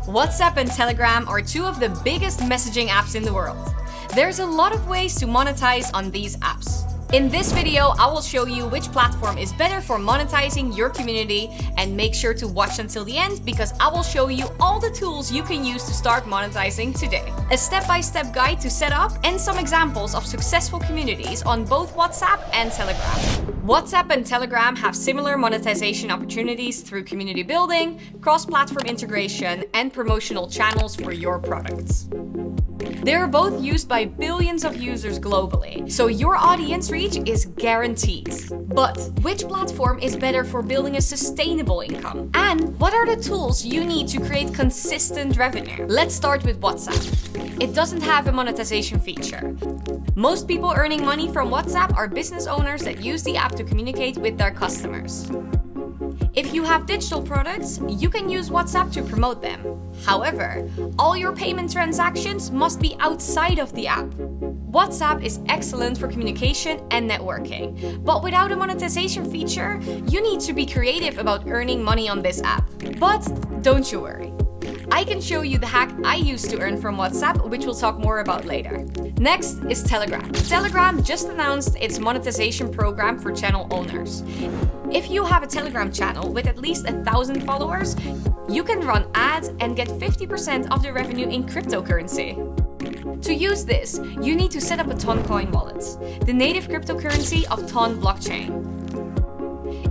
WhatsApp and Telegram are two of the biggest messaging apps in the world. There's a lot of ways to monetize on these apps. In this video, I will show you which platform is better for monetizing your community, and make sure to watch until the end because I will show you all the tools you can use to start monetizing today. A step-by-step guide to set up and some examples of successful communities on both WhatsApp and Telegram. WhatsApp and Telegram have similar monetization opportunities through community building, cross-platform integration, and promotional channels for your products. They are both used by billions of users globally, so your audience reach is guaranteed. But which platform is better for building a sustainable income? And what are the tools you need to create consistent revenue? Let's start with WhatsApp. It doesn't have a monetization feature. Most people earning money from WhatsApp are business owners that use the app to communicate with their customers. If you have digital products, you can use WhatsApp to promote them. However, all your payment transactions must be outside of the app. WhatsApp is excellent for communication and networking, but without a monetization feature, you need to be creative about earning money on this app. But don't you worry. I can show you the hack I use to earn from WhatsApp, which we'll talk more about later. Next is Telegram. Telegram just announced its monetization program for channel owners. If you have a Telegram channel with at least 1,000 followers, you can run ads and get 50% of the revenue in cryptocurrency. To use this, you need to set up a Toncoin wallet, the native cryptocurrency of Ton blockchain.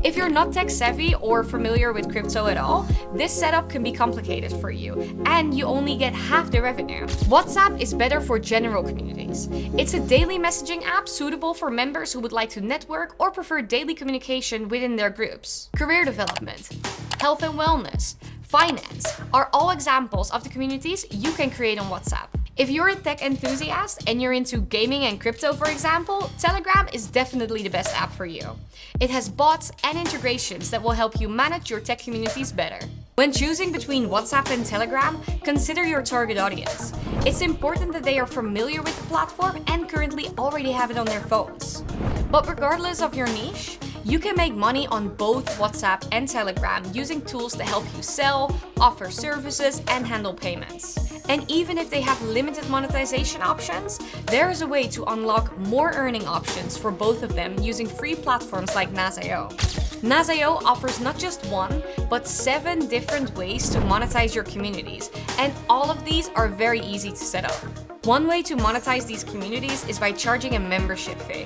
If you're not tech savvy or familiar with crypto at all, this setup can be complicated for you, and you only get half the revenue. WhatsApp is better for general communities. It's a daily messaging app suitable for members who would like to network or prefer daily communication within their groups. Career development, health and wellness, finance are all examples of the communities you can create on WhatsApp. If you're a tech enthusiast and you're into gaming and crypto, for example, Telegram is definitely the best app for you. It has bots and integrations that will help you manage your tech communities better. When choosing between WhatsApp and Telegram, consider your target audience. It's important that they are familiar with the platform and currently already have it on their phones. But regardless of your niche, you can make money on both WhatsApp and Telegram using tools to help you sell, offer services, and handle payments. And even if they have limited monetization options, there is a way to unlock more earning options for both of them using free platforms like Nas.io. Nas.io offers not just one, but 7 different ways to monetize your communities, and all of these are very easy to set up. One way to monetize these communities is by charging a membership fee.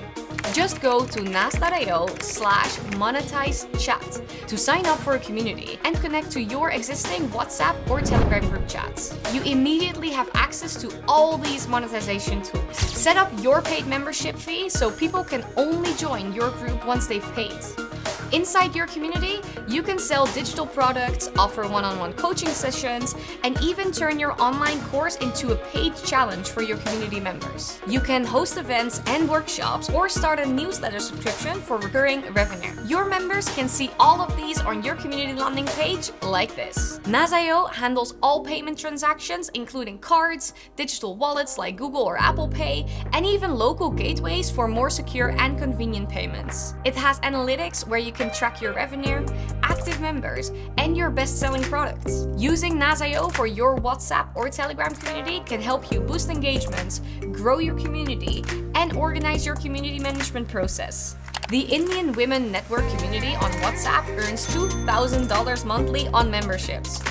Just go to nas.io/monetize chat to sign up for a community and connect to your existing WhatsApp or Telegram group chats. You immediately have access to all these monetization tools. Set up your paid membership fee so people can only join your group once they've paid. Inside your community, you can sell digital products, offer one-on-one coaching sessions, and even turn your online course into a paid challenge for your community members. You can host events and workshops or start a newsletter subscription for recurring revenue. Your members can see all of these on your community landing page like this. Nas.io handles all payment transactions, including cards, digital wallets like Google or Apple Pay, and even local gateways for more secure and convenient payments. It has analytics where you can track your revenue, active members, and your best-selling products. Using Nas.io for your WhatsApp or Telegram community can help you boost engagements, grow your community, and organize your community management process. The Indian Women Network community on WhatsApp earns $2,000 monthly on memberships.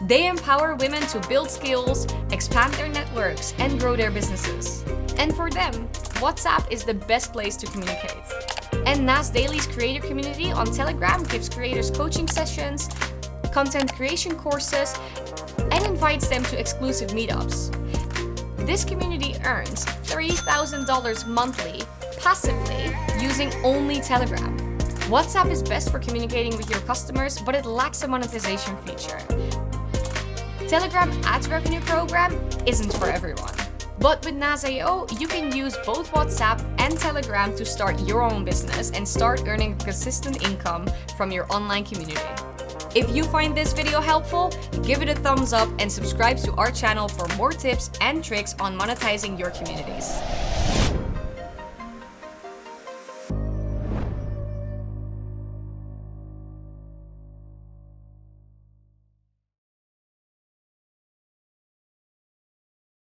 They empower women to build skills, expand their networks, and grow their businesses. And for them, WhatsApp is the best place to communicate. And Nas Daily's creator community on Telegram gives creators coaching sessions, content creation courses, and invites them to exclusive meetups. This community earns $3,000 monthly passively using only Telegram. WhatsApp is best for communicating with your customers, but it lacks a monetization feature. Telegram Ads Revenue Program isn't for everyone. But with Nas.io, you can use both WhatsApp and Telegram to start your own business and start earning consistent income from your online community. If you find this video helpful, give it a thumbs up and subscribe to our channel for more tips and tricks on monetizing your communities.